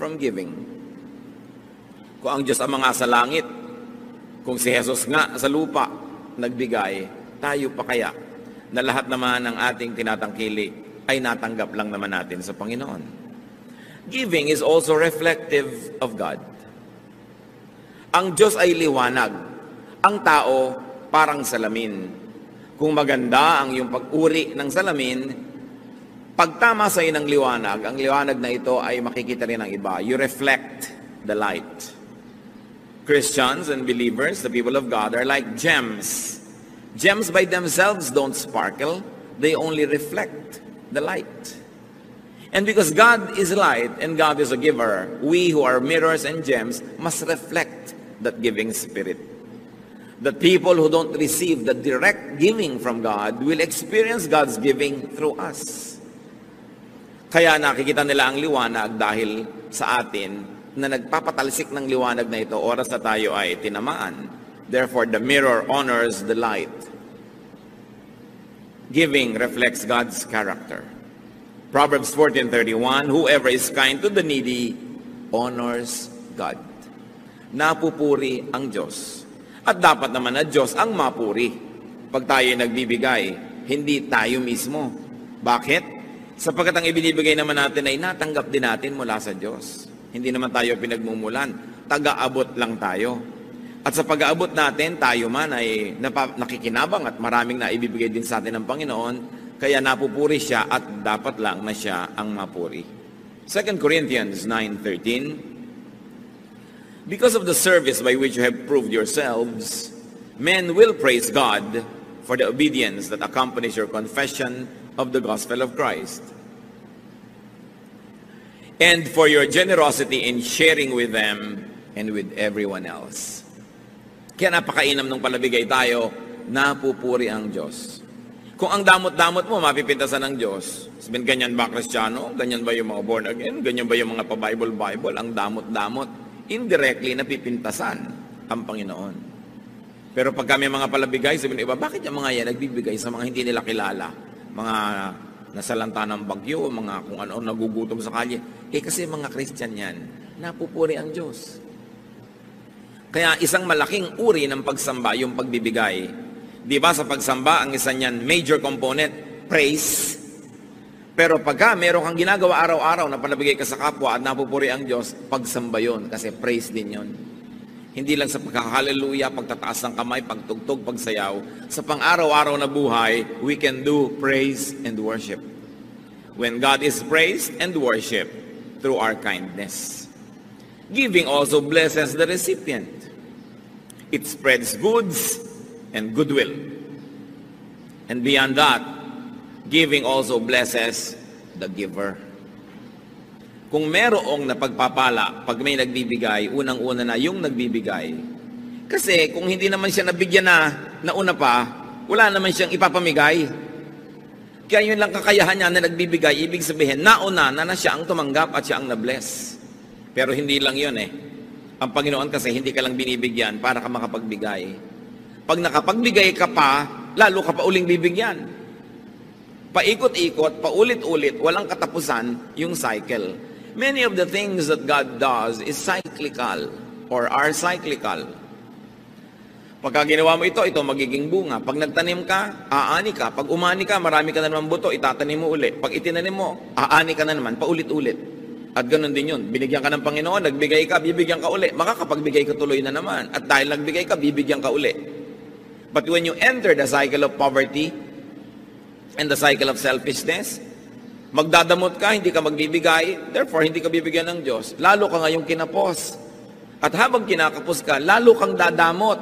from giving. Kung ang Diyos ang mga sa langit, kung si Jesus nga sa lupa nagbigay, tayo pa kaya na lahat naman ng ating tinatangkili ay natanggap lang naman natin sa Panginoon? Giving is also reflective of God. Ang Diyos ay liwanag. Ang tao parang salamin. Kung maganda ang iyong pag-uri ng salamin, pagtama sa iyo ng liwanag, ang liwanag na ito ay makikita rin ng iba. You reflect the light. Christians and believers, the people of God, are like gems. Gems by themselves don't sparkle. They only reflect the light. And because God is light and God is a giver, we who are mirrors and gems must reflect that giving spirit. The people who don't receive the direct giving from God will experience God's giving through us. Kaya nakikita nila ang liwanag dahil sa atin na nagpapatalsik ng liwanag na ito oras na tayo ay tinamaan. Therefore, the mirror honors the light. Giving reflects God's character. Proverbs 14:31, whoever is kind to the needy honors God. Napupuri ang Diyos. At dapat naman na Diyos ang mapuri. Pag tayo nagbibigay, hindi tayo mismo. Bakit? Sapagkat ang ibinibigay naman natin ay natanggap din natin mula sa Diyos. Hindi naman tayo pinagmumulan. Taga-abot lang tayo. At sa pag-aabot natin, tayo man ay nakikinabang at maraming na ibibigay din sa atin ng Panginoon. Kaya napupuri siya at dapat lang na siya ang mapuri. 2 Corinthians 9:13, because of the service by which you have proved yourselves, men will praise God for the obedience that accompanies your confession of the gospel of Christ, and for your generosity in sharing with them and with everyone else. Kaya napakainam nung palabigay tayo, napupuri ang Diyos. Kung ang damot-damot mo, mapipintasan ng Diyos. Sabihin, ganyan ba Kristiyano? Ganyan ba yung mga born again? Ganyan ba yung mga pa-Bible? Ang damot-damot. Indirectly, napipintasan ang Panginoon. Pero pag kami mga palabigay, sabihin iba, bakit yung mga yan nagbibigay sa mga hindi nila kilala? Mga nasalanta ng bagyo, mga kung ano nagugutom sa kalye. Kasi mga Christian yan, napupuri ang Diyos. Kaya isang malaking uri ng pagsamba, yung pagbibigay. Di ba sa pagsamba, ang isa niyan, major component, praise. Pero pagka meron kang ginagawa araw-araw na palabigay ka sa kapwa at napupuri ang Diyos, pagsamba yun, kasi praise din yun. Hindi lang sa pagkakahaleluya, pagtataas ng kamay, pagtugtog, pagsayaw. Sa pang-araw-araw na buhay, we can do praise and worship. When God is praised and worshiped through our kindness. Giving also blesses the recipient. It spreads goods and goodwill. And beyond that, giving also blesses the giver. Kung merong napagpapala, pag may nagbibigay, unang-una na yung nagbibigay. Kasi kung hindi naman siya nabigyan na una pa, wala naman siyang ipapamigay. Kaya yun lang kakayahan niya na nagbibigay, ibig sabihin, nauna na siya ang tumanggap at siya ang na-bless. Pero hindi lang yun eh. Ang Panginoon kasi hindi ka lang binibigyan para ka makapagbigay. Pag nakapagbigay ka pa, lalo ka pa uling bibigyan. Paikot-ikot, paulit-ulit, walang katapusan yung cycle. Many of the things that God does is cyclical or are cyclical. Pagka ginawa mo ito magiging bunga. Pag nagtanim ka, aani ka. Pag umani ka, marami ka na naman buto, itatanim mo uli. Pag itinanim mo, aani ka na naman, paulit-ulit. At ganun din yun. Binigyan ka ng Panginoon, nagbigay ka, bibigyan ka uli. Makakapagbigay ka tuloy na naman. At dahil nagbigay ka, bibigyan ka uli. But when you enter the cycle of poverty and the cycle of selfishness, magdadamot ka, hindi ka magbibigay, therefore hindi ka bibigyan ng Diyos. Lalo ka ngayong kinapos. At habang kinakapos ka, lalo kang dadamot.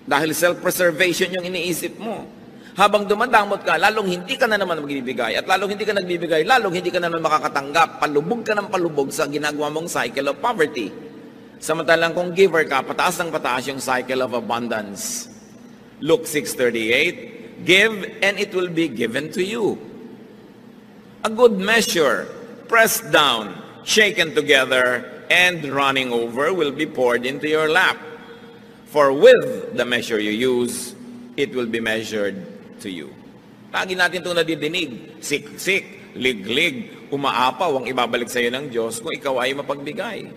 Dahil self-preservation yung iniisip mo. Habang dumadamot ka, lalong hindi ka na naman magbibigay. At lalong hindi ka nagbibigay, lalong hindi ka na naman makakatanggap. Palubog ka ng palubog sa ginagawa mong cycle of poverty. Samantalang kung giver ka, pataas ng pataas yung cycle of abundance. Luke 6:38, give and it will be given to you. A good measure, pressed down, shaken together, and running over will be poured into your lap. For with the measure you use, it will be measured to you. Lagi natin itong nadidinig, siksik, liglig, umaapaw ang ibabalik sa iyo ng Diyos kung ikaw ay mapagbigay.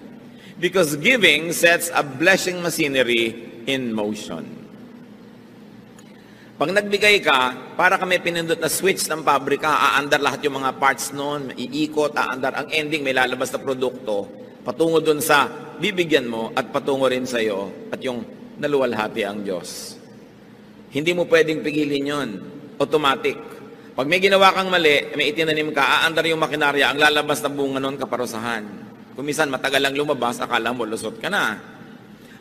Because giving sets a blessing machinery in motion. Pag nagbigay ka, para ka may pinindot na switch ng pabrika, aandar lahat yung mga parts noon, iikot, aandar. Ang ending, may lalabas na produkto, patungo dun sa bibigyan mo at patungo rin sa iyo at yung naluwalhati ang Diyos. Hindi mo pwedeng pigilin yon. Automatic. Pag may ginawa kang mali, may itinanim ka, aandar yung makinarya, ang lalabas na bunga noon kaparusahan. Kung minsan matagal lang lumabas, akala mo lusot ka na.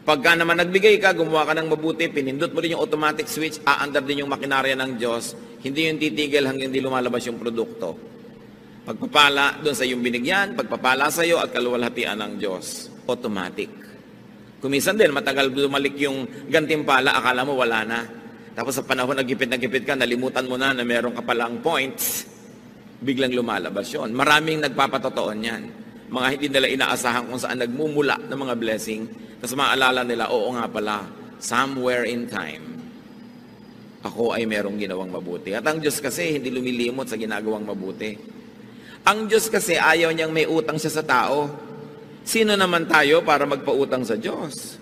Pagka naman nagbigay ka, gumawa ka ng mabuti, pinindot mo rin yung automatic switch, aandar din yung makinarya ng Diyos, hindi yung titigil hanggang hindi lumalabas yung produkto. Pagpapala doon sa iyong binigyan, pagpapala sa iyo at kaluwalhatian ng Diyos. Automatic. Kung minsan din, matagal lumalik yung gantimpala, akala mo wala na. Tapos sa panahon na gipit ka, nalimutan mo na meron ka palang points, biglang lumalabas yun. Maraming nagpapatotoon yan. Mga hindi nila inaasahan kung saan nagmumula ng mga blessing. Tapos maalala nila, oo nga pala, somewhere in time, ako ay merong ginawang mabuti. At ang Diyos kasi hindi lumilimot sa ginagawang mabuti. Ang Diyos kasi ayaw niyang may utang siya sa tao. Sino naman tayo para magpautang sa Diyos?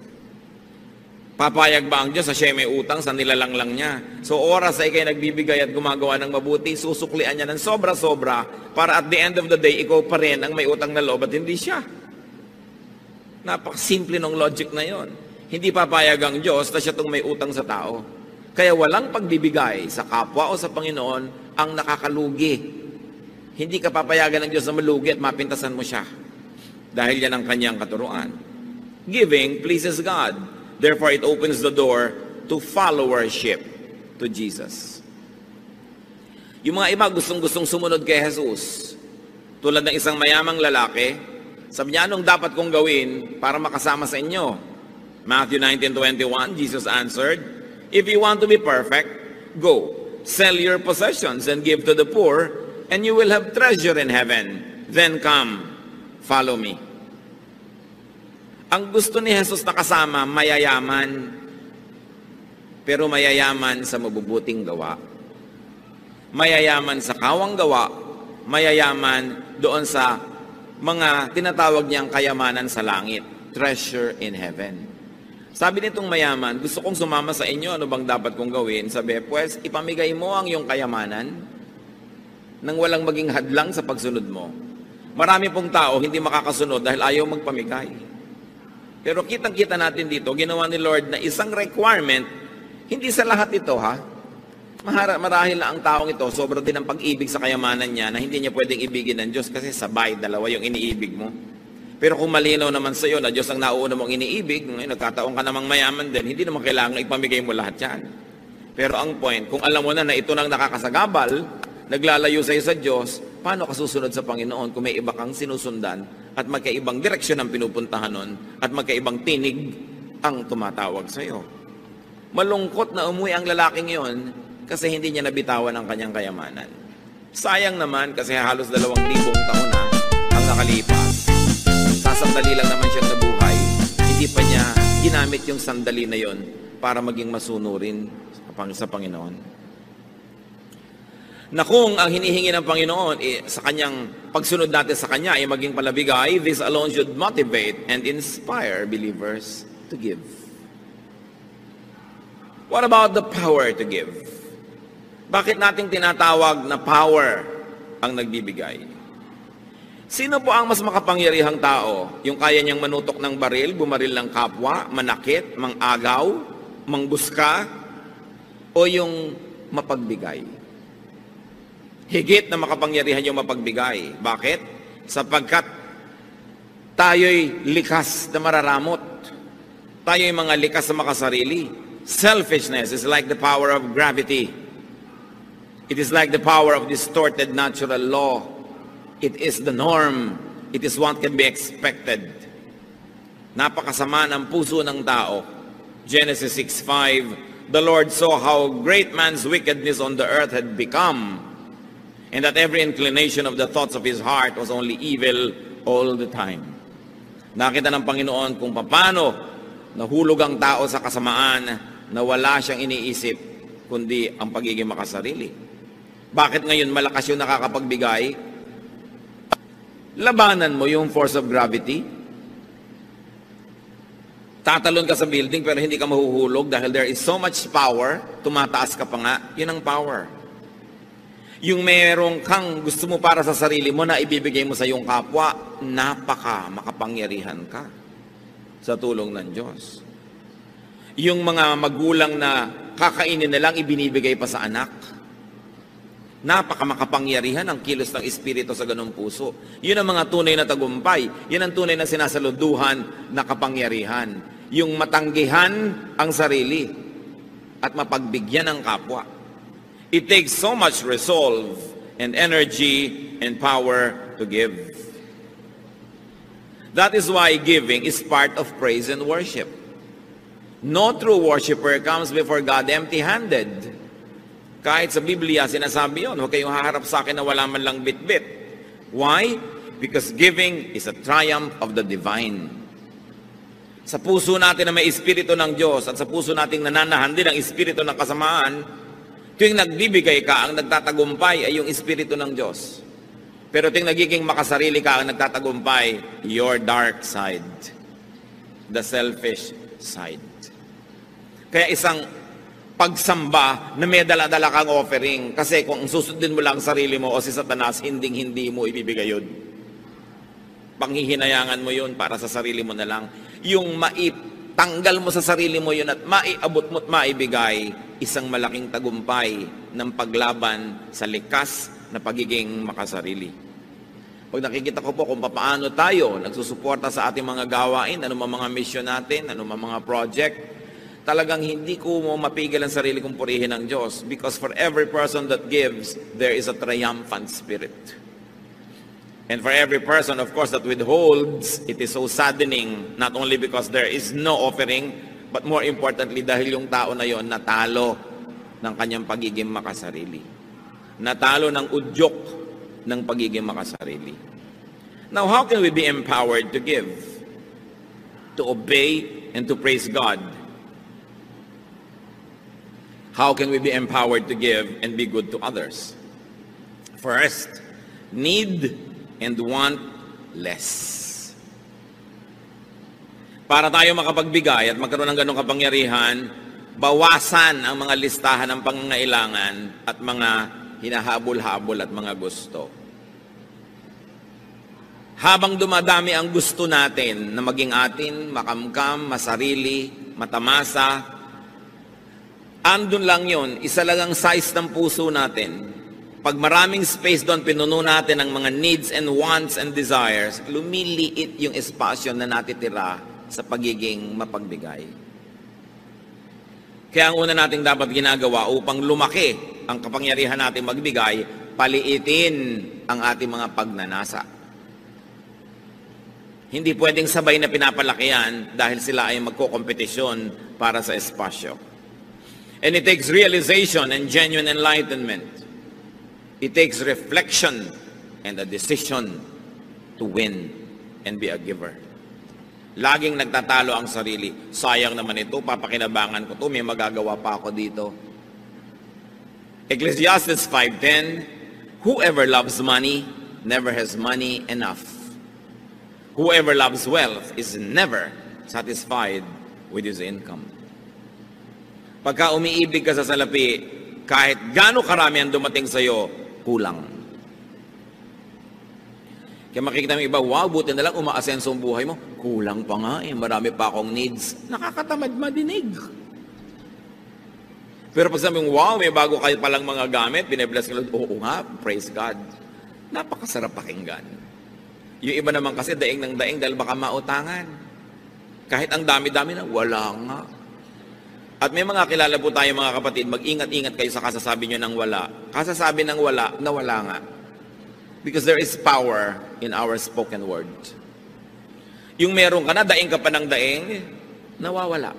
Papayag ba ang Diyos sa siya may utang sa nilalang lang niya? So oras ay kayo nagbibigay at gumagawa ng mabuti, susuklian niya ng sobra-sobra para at the end of the day, ikaw pa rin ang may utang na loob at hindi siya. Napakasimple ng logic na yon. Hindi papayag ang Diyos na siya itong may utang sa tao. Kaya walang pagbibigay sa kapwa o sa Panginoon ang nakakalugi. Hindi ka papayagan ng Diyos na malugi at mapintasan mo siya. Dahil yan ang kanyang katuruan. Giving pleases God. Therefore, it opens the door to followership to Jesus. Yung mga iba gustong-gustong sumunod kay Jesus. Tulad ng isang mayamang lalaki, sabi niya, anong dapat kong gawin para makasama sa inyo? Matthew 19:21, Jesus answered, if you want to be perfect, go, sell your possessions and give to the poor, and you will have treasure in heaven. Then come, follow me. Ang gusto ni Jesus na kasama, mayayaman, pero mayayaman sa mabubuting gawa. Mayayaman sa kawang gawa, mayayaman doon sa mga tinatawag niyang kayamanan sa langit, treasure in heaven. Sabi nitong mayaman, gusto kong sumama sa inyo, ano bang dapat kong gawin? Sabi, pues, ipamigay mo ang iyong kayamanan nang walang maging hadlang sa pagsunod mo. Marami pong tao hindi makakasunod dahil ayaw magpamigay. Pero kitang-kita natin dito, ginawa ni Lord na isang requirement, hindi sa lahat ito ha, marahil na ang taong ito, sobrang din ang pag-ibig sa kayamanan niya na hindi niya pwedeng ibigin ng Diyos kasi sabay, dalawa yung iniibig mo. Pero kung malinaw naman sa iyo na Diyos ang nauuna mong iniibig, ngayon nagkataon ka namang mayaman din, hindi naman kailangan ipamigay mo lahat yan. Pero ang point, kung alam mo na ito nang nakakasagabal, naglalayo sa iyo sa Diyos, paano ka susunod sa Panginoon kung may iba kang sinusundan at magkaibang direksyon ang pinupuntahan nun at magkaibang tinig ang tumatawag sa iyo? Malungkot na umuwi ang lalaking yon kasi hindi niya nabitawan ang kanyang kayamanan. Sayang naman kasi halos 2,000 taon na ang nakalipas. Sasandali lang naman siyang nabuhay. Hindi pa niya ginamit yung sandali na yon para maging masunurin sa Panginoon. Na kung ang hinihingi ng Panginoon sa kanyang pagsunod natin sa Kanya ay maging palabigay, this alone should motivate and inspire believers to give. What about the power to give? Bakit nating tinatawag na power ang nagbibigay? Sino po ang mas makapangyarihang tao? Yung kaya niyang manutok ng baril, bumaril ng kapwa, manakit, mangagaw, mangbuska, o yung mapagbigay? Higit na makapangyarihan yung mapagbigay. Bakit? Sapagkat tayo'y likas na mararamot. Tayo'y mga likas na makasarili. Selfishness is like the power of gravity. It is like the power of distorted natural law. It is the norm. It is what can be expected. Napakasama ng puso ng tao. Genesis 6:5, the Lord saw how great man's wickedness on the earth had become, and that every inclination of the thoughts of his heart was only evil all the time. Nakita ng Panginoon kung paano nahulog ang tao sa kasamaan na wala siyang iniisip kundi ang pagiging makasarili. Bakit ngayon malakas yung nakakapagbigay? Labanan mo yung force of gravity. Tatalon ka sa building pero hindi ka mahuhulog dahil there is so much power, tumataas ka pa nga, yun ang power. Yung merong kang gusto mo para sa sarili mo na ibibigay mo sa iyong kapwa, makapangyarihan ka sa tulong ng Diyos. Yung mga magulang na kakainin na lang, ibinibigay pa sa anak, makapangyarihan ang kilos ng Espiritu sa ganung puso. Yun ang mga tunay na tagumpay. Yun ang tunay na sinasaluduhan na kapangyarihan. Yung matanggihan ang sarili at mapagbigyan ang kapwa. It takes so much resolve and energy and power to give. That is why giving is part of praise and worship. No true worshiper comes before God empty-handed. Kahit sa Biblia, sinasabi yun, huwag kayong haharap sa akin na wala man lang bit-bit. Why? Because giving is a triumph of the divine. Sa puso natin na may Espiritu ng Diyos at sa puso nating nananahan din ang Espiritu ng kasamaan, tuwing nagbibigay ka, ang nagtatagumpay ay yung Espiritu ng Diyos. Pero tuwing nagiging makasarili ka, ang nagtatagumpay, your dark side. The selfish side. Kaya isang pagsamba na may dala-dala kang offering. Kasi kung susundin mo lang sarili mo o si Satanas, hindi mo ibibigay yun. Panghihinayangan mo yun para sa sarili mo na lang. Yung maitanggal mo sa sarili mo yun at maiabot mo at maibigay, isang malaking tagumpay ng paglaban sa likas na pagiging makasarili. Pag nakikita ko po kung paano tayo nagsusuporta sa ating mga gawain, anumang mga mission natin, anumang mga project, talagang hindi ko mo mapigil ang sarili kong purihin ng Diyos because for every person that gives, there is a triumphant spirit. And for every person, of course, that withholds, it is so saddening, not only because there is no offering, but more importantly, dahil yung tao na yon natalo ng kanyang pagiging makasarili. Natalo ng udyok ng pagiging makasarili. Now, how can we be empowered to give? To obey and to praise God? How can we be empowered to give and be good to others? First, need and want less. Para tayo makapagbigay at magkaroon ng ganong kapangyarihan, bawasan ang mga listahan ng pangangailangan at mga hinahabol-habol at mga gusto. Habang dumadami ang gusto natin na maging atin, makamkam, masarili, matamasa, andun lang yon, isa lang ang size ng puso natin. Pag maraming space doon, pinuno natin ang mga needs and wants and desires, lumiliit yung espasyo na natitira sa pagiging mapagbigay. Kaya ang una nating dapat ginagawa upang lumaki ang kapangyarihan natin magbigay, paliitin ang ating mga pagnanasa. Hindi pwedeng sabay na pinapalaki yan dahil sila ay magkokompetisyon para sa espasyo. And it takes realization and genuine enlightenment. It takes reflection and a decision to win and be a giver. Laging nagtatalo ang sarili. Sayang naman ito, papakinabangan ko ito, may magagawa pa ako dito. Ecclesiastes 5:10, whoever loves money never has money enough. Whoever loves wealth is never satisfied with his income. Pagka umiibig ka sa salapi, kahit gaano karami ang dumating sa iyo, kulang. Kaya makikita mo iba, wow, buti na lang umaasenso ang buhay mo. Kulang pa nga eh, marami pa akong needs. Nakakatamad madinig. Pero pag sabi mo, wow, may bago kayo palang mga gamit, binibless ka lang, oo nga, praise God. Napakasarap pakinggan. Yung iba naman kasi daing ng daing dahil baka mautangan. Kahit ang dami-dami na, wala nga. At may mga kilala po tayo mga kapatid, mag-ingat-ingat kayo sa kasasabi nyo ng wala. Kasasabi ng wala, na wala nga. Because there is power in our spoken word. Yung meron ka na, daing ka pa ng daing, nawawala.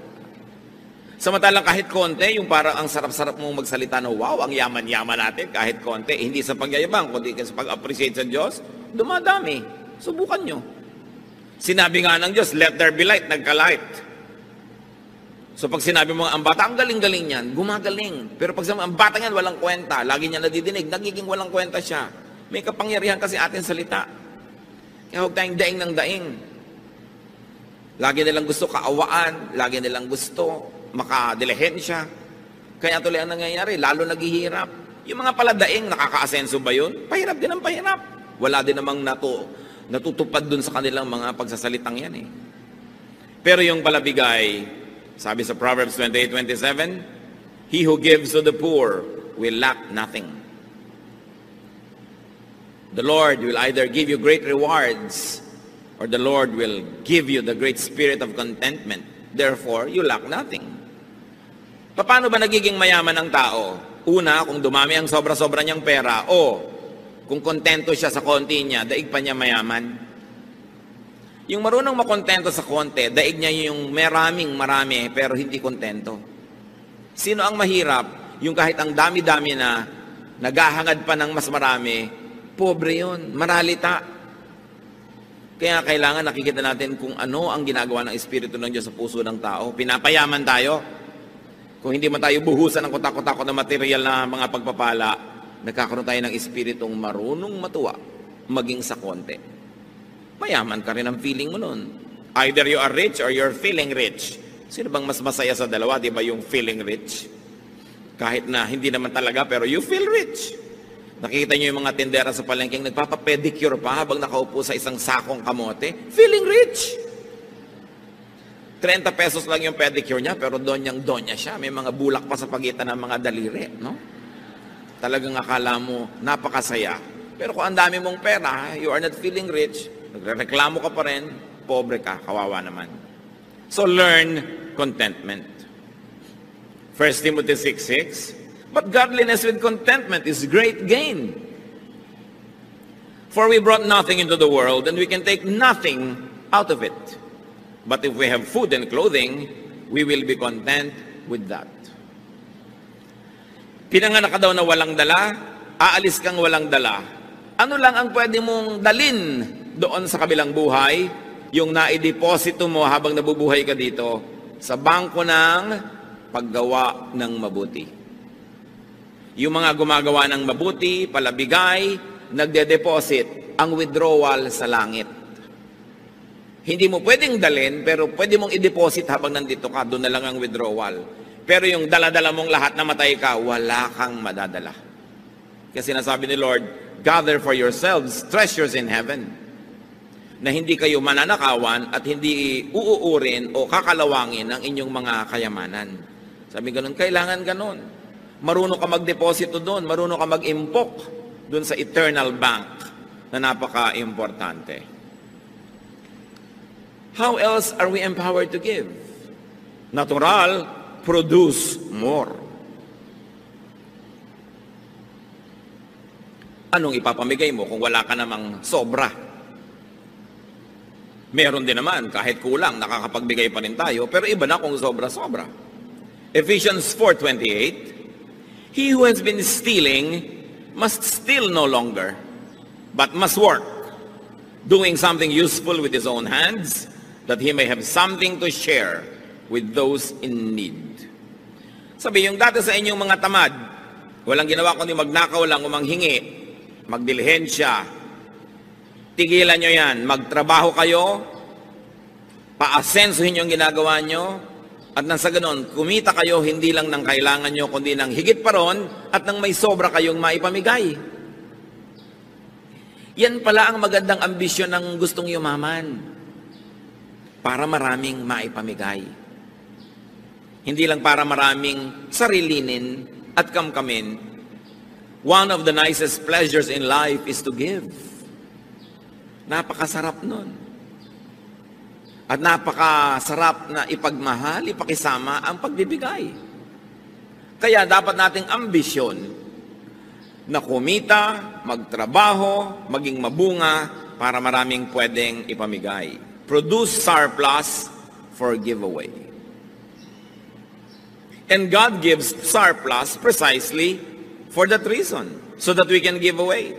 Samantalang kahit konti, yung parang ang sarap-sarap mong magsalita na, wow, ang yaman-yaman natin, kahit konti, hindi sa pagyayabang, kundi sa pag-appreciate sa Diyos, dumadami. Subukan nyo. Sinabi nga ng Diyos, let there be light, nagka-light. So pag sinabi mo, ang bata, ang galing-galing niyan, gumagaling. Pero pag sabi, ang bata niyan, walang kwenta, lagi niya nadidinig, nagiging walang kwenta siya. May kapangyarihan kasi ating salita. Kaya huwag tayong daing ng daing. Lagi nilang gusto kaawaan, lagi nilang gusto makadilihensya. Kaya tuloy ang nangyayari, lalo naghihirap. Yung mga paladaing, nakaka-asenso ba yun? Pahirap din ang pahirap. Wala din namang natutupad dun sa kanilang mga pagsasalitang yan eh. Pero yung palabigay, sabi sa Proverbs 28:27, he who gives to the poor will lack nothing. The Lord will either give you great rewards or the Lord will give you the great spirit of contentment. Therefore, you lack nothing. Paano ba nagiging mayaman ang tao? Una, kung dumami ang sobra-sobra niyang pera o kung kontento siya sa konti niya, daig pa niya mayaman. Yung marunong makontento sa konti, daig niya yung marami pero hindi kontento. Sino ang mahirap? Yung kahit ang dami-dami na naghahangad pa ng mas marami, pobre yun, maralita. Kaya kailangan nakikita natin kung ano ang ginagawa ng Espiritu ng Diyos sa puso ng tao. Pinapayaman tayo. Kung hindi man tayo buhusan ng kutak-kutak na material na mga pagpapala, nagkakaroon tayo ng Espiritong marunong matuwa, maging sa konti. Mayaman ka rin ang feeling mo nun. Either you are rich or you're feeling rich. Sino bang mas masaya sa dalawa? Di ba yung feeling rich? Kahit na hindi naman talaga, pero you feel rich. Nakikita nyo yung mga tindera sa palengking, nagpapapedicure pa habang nakaupo sa isang sakong kamote. Feeling rich. 30 pesos lang yung pedicure niya, pero donyang-donya siya. May mga bulak pa sa pagitan ng mga daliri, no? Talagang akala mo, napakasaya. Pero kung ang dami mong pera, you are not feeling rich, nagreklamo ka pa rin, pobre ka, kawawa naman. So learn contentment. 1 Timothy 6:6, but godliness with contentment is great gain. For we brought nothing into the world, and we can take nothing out of it. But if we have food and clothing, we will be content with that. Pinanganak ka daw na walang dala, aalis kang walang dala. Ano lang ang pwede mong dalin doon sa kabilang buhay? Yung naideposito mo habang nabubuhay ka dito sa bangko ng paggawa ng mabuti. Yung mga gumagawa ng mabuti, palabigay, nagde-deposit ang withdrawal sa langit. Hindi mo pwedeng dalin, pero pwede mong i-deposit habang nandito ka, doon na lang ang withdrawal. Pero yung dala-dala mong lahat na matay ka, wala kang madadala. Kasi sinasabi ni Lord, gather for yourselves treasures in heaven. Na hindi kayo mananakawan at hindi uuurin o kakalawangin ang inyong mga kayamanan. Sabi ganun, kailangan ganun. Marunong ka mag-deposito doon, marunong ka mag-impok doon sa eternal bank na napaka-importante. How else are we empowered to give? Natural, produce more. Anong ipapamigay mo kung wala ka namang sobra? Meron din naman, kahit kulang, nakakapagbigay pa rin tayo, pero iba na kung sobra-sobra. Ephesians 4:28, he who has been stealing must steal no longer, but must work, doing something useful with his own hands, that he may have something to share with those in need. Sabi, yung dati sa inyong mga tamad, walang ginawa kundi magnakaw lang o manghingi, magdilihensya, tigilan nyo yan, magtrabaho kayo, paasensuhin yung ginagawa nyo, at nang sa ganon, kumita kayo hindi lang ng kailangan nyo, kundi ng higit pa ron, at nang may sobra kayong maipamigay. Yan pala ang magandang ambisyon ng gustong yumaman. Para maraming maipamigay. Hindi lang para maraming sarilinin at kamkamin. One of the nicest pleasures in life is to give. Napakasarap nun. At napakasarap na ipagmahal, ipakisama ang pagbibigay. Kaya dapat nating ambisyon na kumita, magtrabaho, maging mabunga para maraming pwedeng ipamigay. Produce surplus for giveaway. And God gives surplus precisely for that reason, so that we can give away.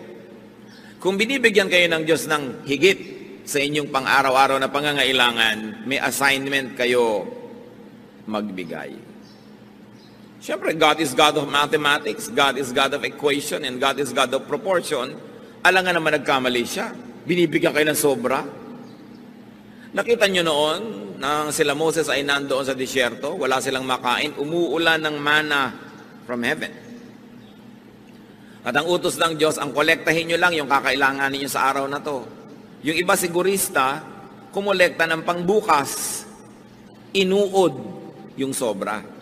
Kung binibigyan kayo ng Diyos ng higit sa inyong pang-araw-araw na pangangailangan, may assignment kayo magbigay. Siyempre, God is God of mathematics, God is God of equation, and God is God of proportion. Alam nga naman nagkamali siya. Binibigyan kayo ng sobra. Nakita nyo noon, nang sila Moses ay nandoon sa disyerto, wala silang makain, umuulan ng mana from heaven. At ang utos ng Diyos, ang kolektahin nyo lang yung kakailangan ninyo sa araw na to. Yung iba sigurista, kumolekta ng pangbukas, inuod yung sobra.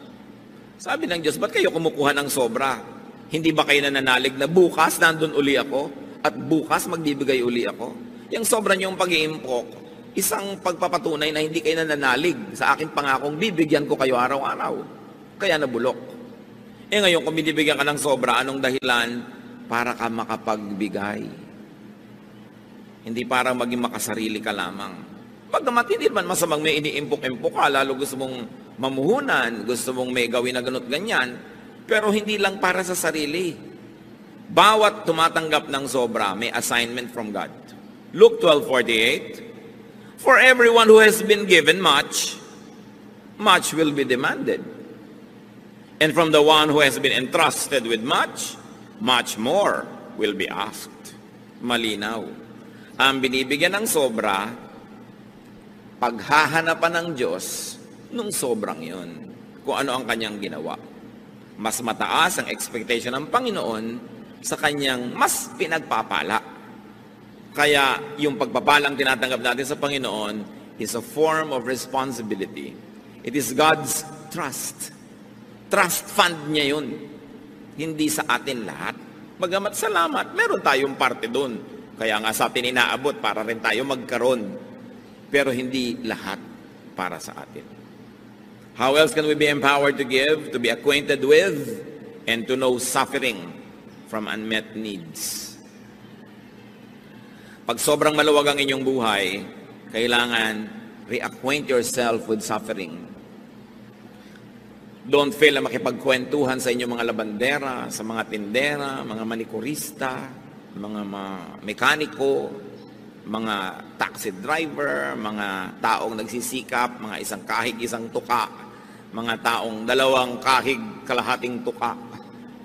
Sabi ng Diyos, ba't kayo kumukuha ng sobra? Hindi ba kayo nananalig na bukas nandun uli ako? At bukas magbibigay uli ako? Yung sobra niyong pag-iimpok, isang pagpapatunay na hindi kayo nananalig sa aking pangakong bibigyan ko kayo araw-araw. Kaya nabulok. Ngayon, kung binibigyan ka ng sobra, anong dahilan? Para ka makapagbigay. Hindi para maging makasarili ka lamang. Pagkamat hindi man masamang may iniimpok-impok ka, lalo gusto mong mamuhunan, gusto mong may gawin na ganot ganyan, pero hindi lang para sa sarili. Bawat tumatanggap ng sobra, may assignment from God. Luke 12:48, for everyone who has been given much, much will be demanded. And from the one who has been entrusted with much, much more will be asked. Malinaw. Ang binibigyan ng sobra, paghahanapan ng Diyos nung sobrang yon, kung ano ang kanyang ginawa. Mas mataas ang expectation ng Panginoon sa kanyang mas pinagpapala. Kaya yung pagpapalang tinatanggap natin sa Panginoon is a form of responsibility. It is God's trust. Trust fund niya yun. Hindi sa atin lahat. Bagamat salamat, meron tayong parte doon. Kaya nga sa atin inaabot para rin tayo magkaroon. Pero hindi lahat para sa atin. How else can we be empowered to give, to be acquainted with, and to know suffering from unmet needs? Pag sobrang maluwag ang inyong buhay, kailangan reacquaint yourself with suffering. Don't fail na makipagkwentuhan sa inyong mga labandera, sa mga tindera, mga manikurista, mga mekaniko, mga taxi driver, mga taong nagsisikap, mga isang kahig, isang tuka, mga taong dalawang kahig, kalahating tuka,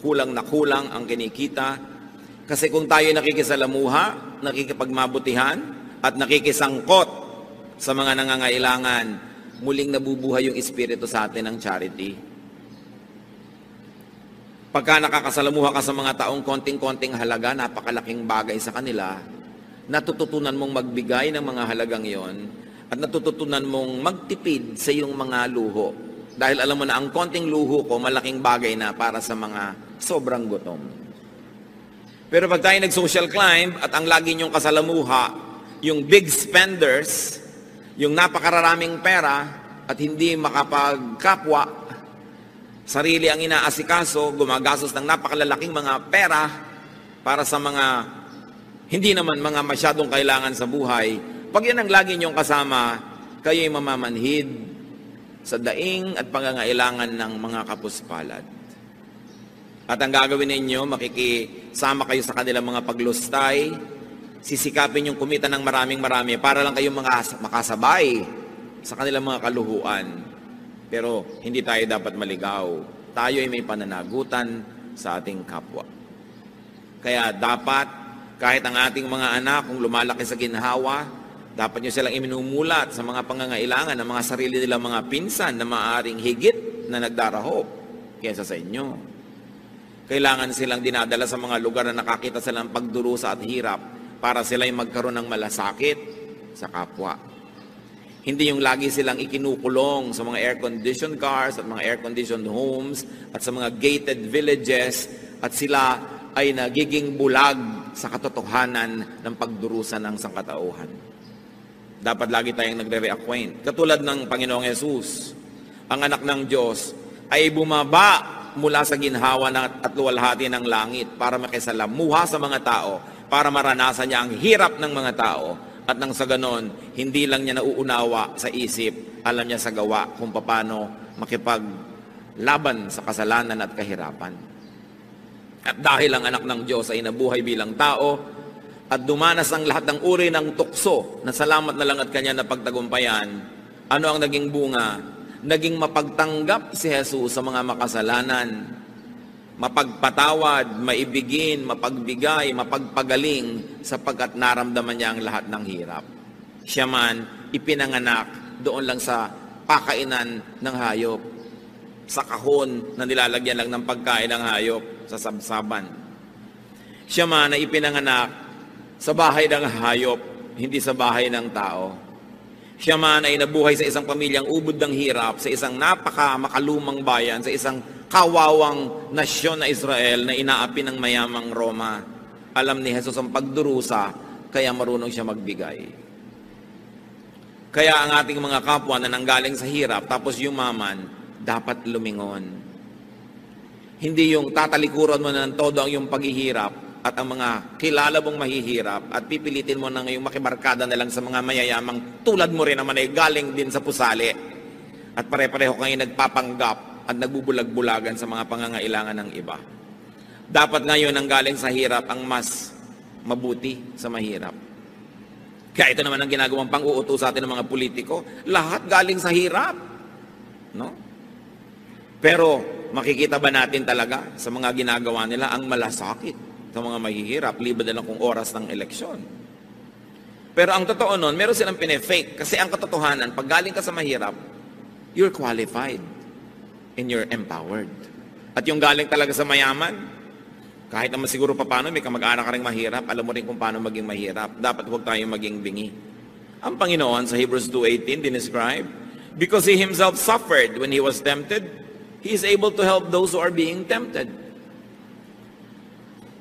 kulang na kulang ang kinikita. Kasi kung tayo nakikisalamuha, nakikipagmabutihan, at nakikisangkot sa mga nangangailangan, muling nabubuhay yung espiritu sa atin ng charity. Pagka nakakasalamuha ka sa mga taong konting-konting halaga, napakalaking bagay sa kanila, natututunan mong magbigay ng mga halagang yon at natututunan mong magtipid sa iyong mga luho. Dahil alam mo na ang konting luho ko, malaking bagay na para sa mga sobrang gutom. Pero pag tayo nag-social climb at ang lagi niyong kasalamuha, yung big spenders, yung napakararaming pera at hindi makapagkapwa, sarili ang inaasikaso, gumagastos ng napakalalaking mga pera para sa mga hindi naman mga masyadong kailangan sa buhay. Pag yan ang lagi niyong kasama, kayo'y mamamanhid sa daing at pangangailangan ng mga kapuspalad. At ang gagawin ninyo, makikisama kayo sa kanilang mga paglustay, sisikapin yung kumita ng maraming-marami para lang kayong makasabay sa kanilang mga kaluhuan. Pero hindi tayo dapat maligaw. Tayo ay may pananagutan sa ating kapwa. Kaya dapat kahit ang ating mga anak, kung lumalaki sa ginhawa, dapat nyo silang iminumulat sa mga pangangailangan ng mga sarili nilang mga pinsan na maaaring higit na nagdarahop kaysa sa inyo. Kailangan silang dinadala sa mga lugar na nakakita silang pagdurusa at hirap para sila'y magkaroon ng malasakit sa kapwa. Hindi yung lagi silang ikinukulong sa mga air-conditioned cars at mga air-conditioned homes at sa mga gated villages at sila ay nagiging bulag sa katotohanan ng pagdurusa ng sangkatauhan. Dapat lagi tayong nagre-reacquaint. Katulad ng Panginoong Yesus, ang anak ng Diyos ay bumaba mula sa ginhawa at luwalhati ng langit para makisalamuha sa mga tao, para maranasan niya ang hirap ng mga tao, at nang sa ganon, hindi lang niya nauunawa sa isip, alam niya sa gawa kung paano makipaglaban sa kasalanan at kahirapan. At dahil ang anak ng Diyos ay nabuhay bilang tao at dumanas ang lahat ng uri ng tukso na salamat na lang at kanya na pagtagumpayan, ano ang naging bunga? naging mapagtanggap si Jesus sa mga makasalanan, mapagpatawad, maibigin, mapagbigay, mapagpagaling, sapagkat naramdaman niya ang lahat ng hirap. Siya man ipinanganak doon lang sa pakainan ng hayop, sa kahon na nilalagyan lang ng pagkain ng hayop, sa sabsaban. Siya man ay ipinanganak sa bahay ng hayop, hindi sa bahay ng tao. Siya man ay nabuhay sa isang pamilyang ubod ng hirap, sa isang makalumang bayan, sa isang kawawang nasyon na Israel na inaapi ng mayamang Roma. Alam ni Jesus ang pagdurusa, kaya marunong siya magbigay. Kaya ang ating mga kapwa na nanggaling sa hirap, tapos yumaman, dapat lumingon. Hindi yung tatalikuran mo na ng todo ang yung paghihirap, at ang mga kilala mong mahihirap at pipilitin mo na ngayong makibarkada na lang sa mga mayayamang tulad mo rin naman ay galing din sa pusali at pare-pareho kayo nagpapanggap at nagbubulag-bulagan sa mga pangangailangan ng iba. Dapat ngayon ang galing sa hirap ang mas mabuti sa mahirap. Kaya ito naman ang ginagawang pang-uutos sa atin ng mga politiko, lahat galing sa hirap. No? Pero makikita ba natin talaga sa mga ginagawa nila ang malasakit sa mga mahihirap, liban na lang kung oras ng eleksyon. Pero ang totoo nun, meron silang pinefake. Kasi ang katotohanan, pag galing ka sa mahirap, you're qualified and you're empowered. At yung galing talaga sa mayaman, kahit naman siguro pa paano, may kamag-anak ka rin mahirap, alam mo rin kung paano maging mahirap. Dapat huwag tayong maging bingi. Ang Panginoon sa Hebrews 2:18, dinescribe, because He Himself suffered when He was tempted, He is able to help those who are being tempted.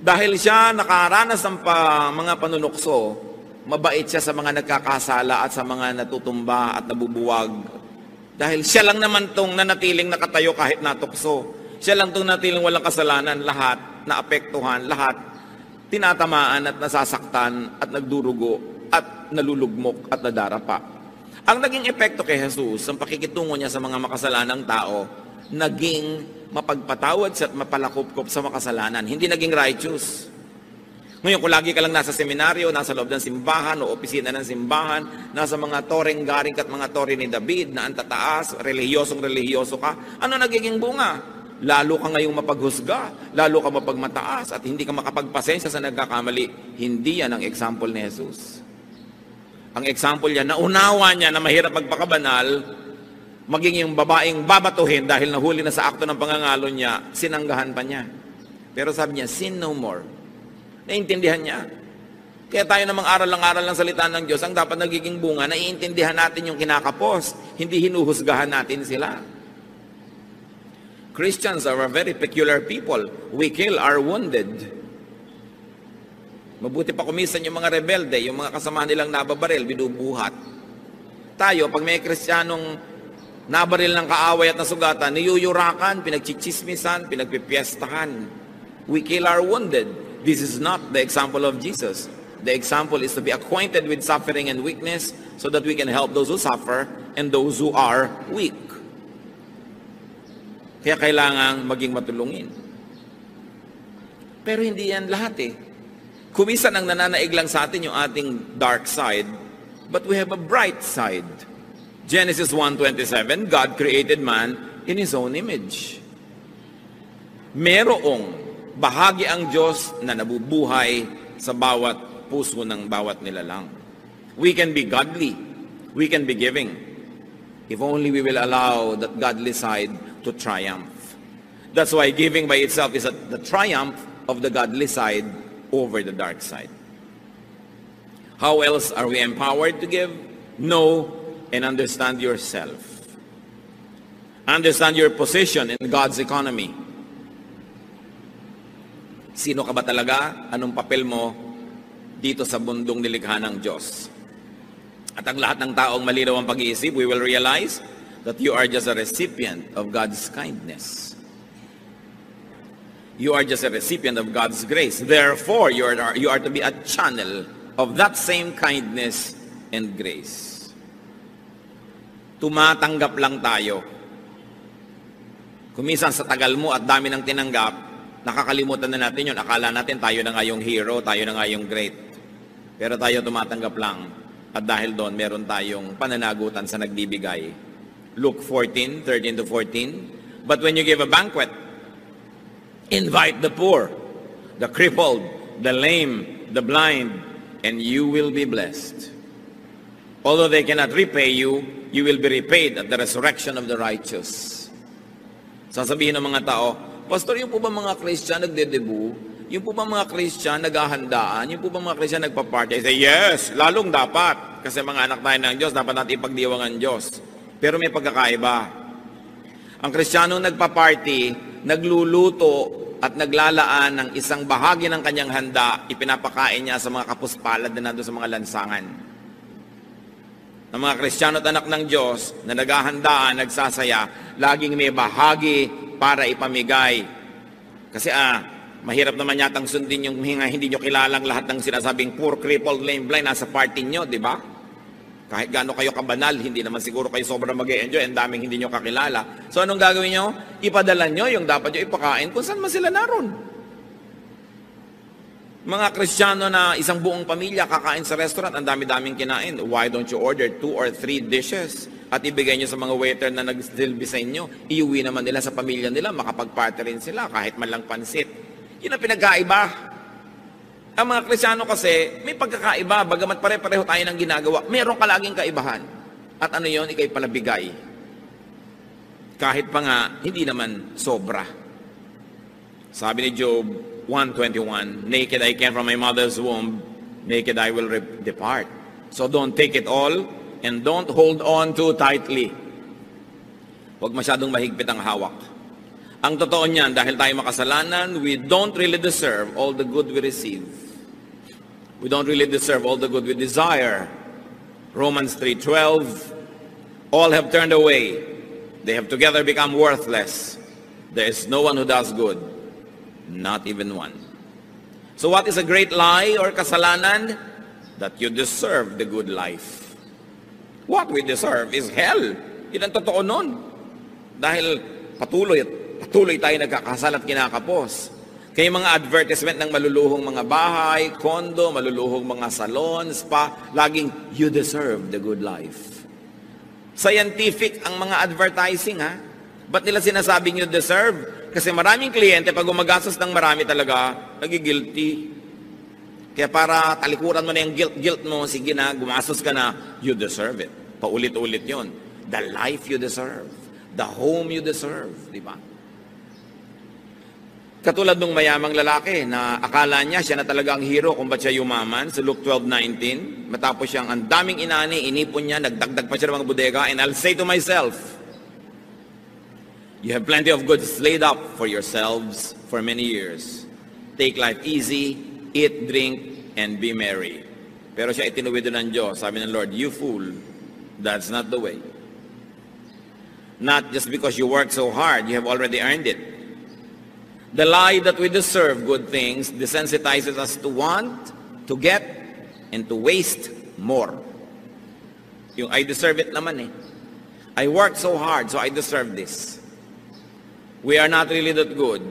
Dahil siya nakaranas ng mga panunukso, mabait siya sa mga nagkakasala at sa mga natutumba at nabubuwag. Dahil siya lang naman tong nanatiling nakatayo kahit natukso. Siya lang tong nanatiling walang kasalanan, lahat naapektuhan, lahat tinatamaan at nasasaktan at nagdurugo at nalulugmok at nadarapa. Ang naging epekto kay Jesus, ang pakikitungo niya sa mga makasalanang tao, naging mapagpatawad siya at mapalakupkop sa makasalanan. Hindi naging righteous. Ngayon, kung lagi ka lang nasa seminaryo, nasa loob ng simbahan o opisina ng simbahan, nasa mga toreng-garing at mga tore ni David na antataas, relihiyosong-relihiyoso ka, ano nagiging bunga? Lalo ka ngayong mapaghusga, lalo ka mapagmataas at hindi ka makapagpasensya sa nagkakamali. Hindi yan ang example ni Jesus. Ang example niya, naunawa niya na mahirap magpakabanal, maging yung babaeng babatuhin dahil nahuli na sa akto ng pangangalo niya, sinanggahan pa niya. Pero sabi niya, sin no more. Naintindihan niya. Kaya tayo namang aral ng salita ng Diyos, ang dapat nagiging bunga, naiintindihan natin yung kinakapos, hindi hinuhusgahan natin sila. Christians are a very peculiar people. We kill our wounded. Mabuti pa kumisan yung mga rebelde, yung mga kasamahan nilang nababaril, binubuhat. Tayo, pag may Kristiyanong nabaril ng kaaway at nasugatan, niyuyurakan, pinagchichismisan, pinagpipiestahan. We kill our wounded. This is not the example of Jesus. The example is to be acquainted with suffering and weakness so that we can help those who suffer and those who are weak. Kaya kailangan maging matulungin. Pero hindi yan lahat eh. Kumisan ang nananaig lang sa atin yung ating dark side, but we have a bright side. Genesis 1:27, God created man in His own image. Merong bahagi ang Diyos na nabubuhay sa bawat puso ng bawat nilalang. We can be godly. We can be giving. If only we will allow that godly side to triumph. That's why giving by itself is the triumph of the godly side over the dark side. How else are we empowered to give? Know and understand yourself. Understand your position in God's economy. Sino ka ba talaga? Anong papel mo dito sa mundong nilikha ng Diyos? At ang lahat ng taong malinaw ang pag-iisip, we will realize that you are just a recipient of God's kindness. You are just a recipient of God's grace. Therefore, you are to be a channel of that same kindness and grace. Tumatanggap lang tayo. Kumisan sa tagal mo at dami ng tinanggap, nakakalimutan na natin yun. Akala natin tayo na nga yung hero, tayo na nga yung great. Pero tayo tumatanggap lang. At dahil doon, meron tayong pananagutan sa nagbibigay. Luke 14:13 to 14. But when you give a banquet, invite the poor, the crippled, the lame, the blind, and you will be blessed. Although they cannot repay you, you will be repaid at the resurrection of the righteous. Sasabihin ng mga tao, Pastor, yung po ba mga Christian nagdedebu? Yung po ba mga Christian naghahandaan? Yung po ba mga Christian nagpa-party? I say, yes, lalong dapat. Kasi mga anak tayo ng Diyos, dapat natin ipagdiwang ang Diyos. Pero may pagkakaiba. Ang Kristiyano nagpa-party, nagluluto at naglalaan ng isang bahagi ng kanyang handa, ipinapakain niya sa mga kapuspalad na nandun sa mga lansangan. Ang mga Kristiyano at anak ng Diyos na naghahandaan, nagsasaya, laging may bahagi para ipamigay. Kasi mahirap naman yatang sundin yung hindi nyo kilalang lahat ng sinasabing poor, crippled, lame, blind, nasa party nyo, di ba? Kahit gaano kayo kabanal, hindi naman siguro kayo sobrang mag-e-enjoy, ang daming hindi nyo kakilala. So anong gagawin nyo? Ipadala nyo yung dapat nyo ipakain kung saan man sila naroon. Mga Kristiyano na isang buong pamilya kakain sa restaurant, ang dami-daming kinain. Why don't you order 2 or 3 dishes at ibigay nyo sa mga waiter na nag-silbi sa inyo? Iuwi naman nila sa pamilya nila, makapag-party rin sila kahit man lang pansit. Yun ang pinagkaiba. Ang mga Kristiyano kasi, may pagkakaiba, bagamat pare-pareho tayo ng ginagawa, meron ka laging kaibahan. At ano yun? Ika'y palabigay. Kahit pa nga, hindi naman sobra. Sabi ni Job 1:21, naked I came from my mother's womb, naked I will depart. So don't take it all, and don't hold on too tightly. Huwag masyadong mahigpit ang hawak. Ang totoo niyan, dahil tayo makasalanan, we don't really deserve all the good we receive. We don't really deserve all the good we desire. Romans 3:12, all have turned away. They have together become worthless. There is no one who does good, not even one. So what is a great lie or kasalanan? That you deserve the good life. What we deserve is hell. Yun ang totoo nun. Dahil patuloy tayo nagkakasal at kinakapos. Kaya mga advertisement ng maluluhong mga bahay, kondo, maluluhong mga salon, spa, laging, you deserve the good life. Scientific ang mga advertising, ha? Ba't nila sinasabing you deserve? Kasi maraming kliyente, pag gumagastos ng marami talaga, nagigilty. Kaya para talikuran mo na yung guilt mo, sige na, gumastos ka na, you deserve it. Paulit-ulit yon. The life you deserve. The home you deserve. Di ba? Katulad ng mayamang lalaki na akala niya siya na talaga ang hero kung ba't siya yumaman sa Luke 12:19. Matapos siyang ang daming inani, inipon niya, nagdagdag pa siya ng mga bodega, and I'll say to myself, you have plenty of goods laid up for yourselves for many years. Take life easy, eat, drink, and be merry. Pero siya itinuwido ng Diyos. Sabi ng Lord, you fool, that's not the way. Not just because you work so hard, you have already earned it. The lie that we deserve good things desensitizes us to want, to get, and to waste more. Yung I deserve it naman eh. I worked so hard, so I deserve this. We are not really that good.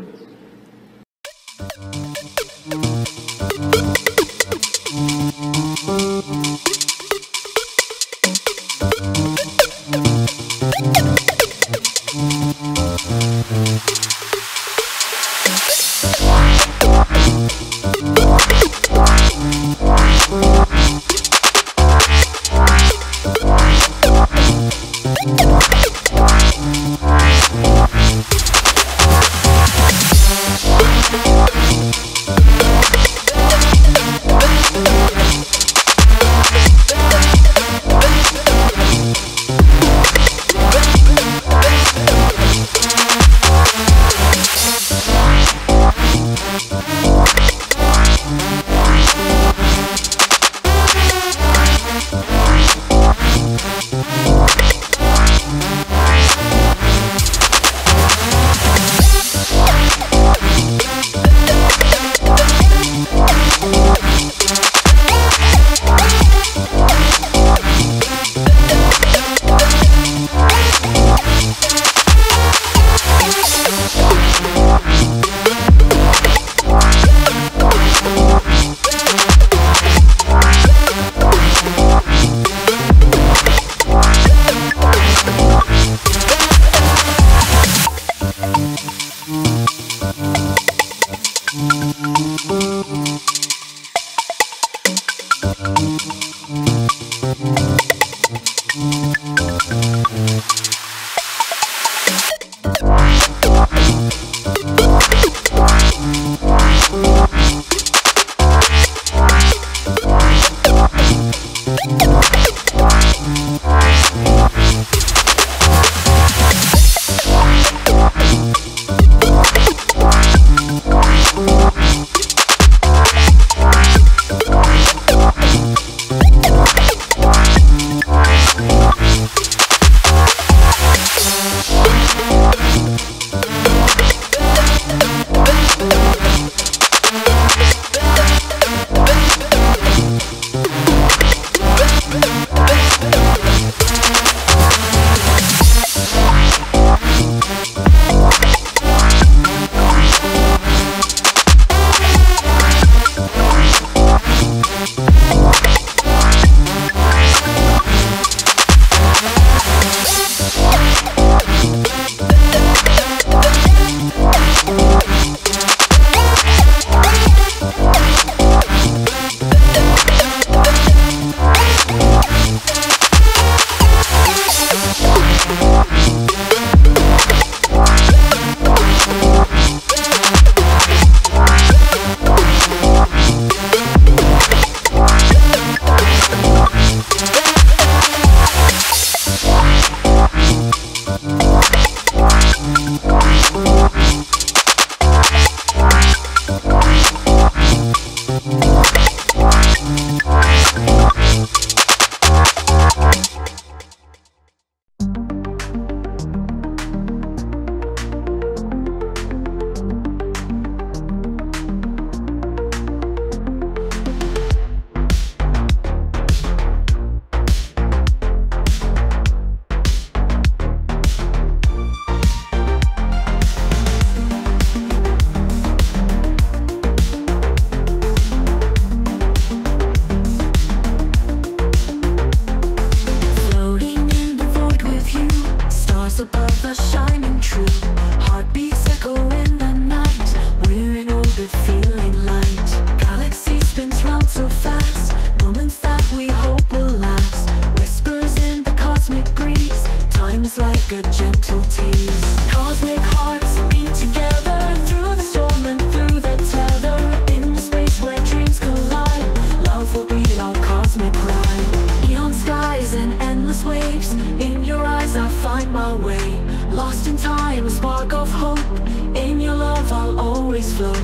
seems like a gentle tease. Cosmic hearts beat together through the storm and through the tether. In the space where dreams collide, love will be our cosmic ride. Neon skies and endless waves, in your eyes I find my way. Lost in time, a spark of hope, in your love I'll always float.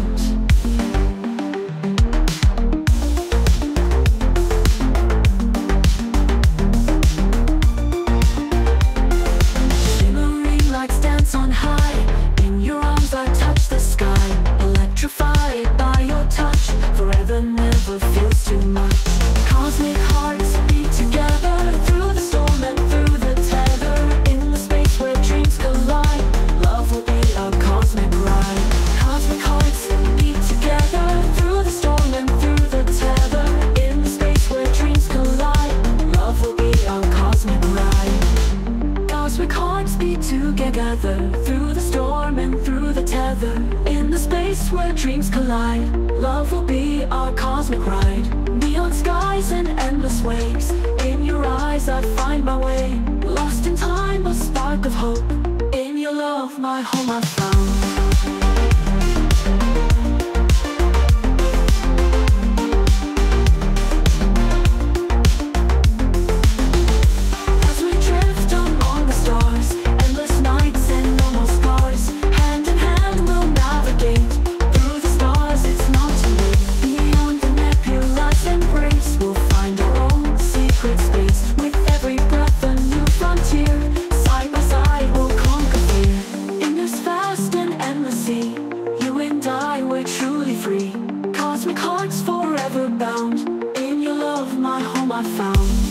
On high, in your arms I touch the sky. Electrified by your touch, forever never feels too much. Cosmic hearts beat together through the storm and through the tether. In the space where dreams collide, love will be our cosmic ride. Cosmic hearts beat together through the storm and through the tether. In the space where dreams collide, love will be our cosmic ride. Cosmic hearts beat together through the storm and through the tether. In the space where dreams collide, love will be our cosmic ride. Neon skies and endless waves, in your eyes I find my way. Lost in time, a spark of hope, in your love my home I found. Cosmic hearts forever bound, in your love my home I found.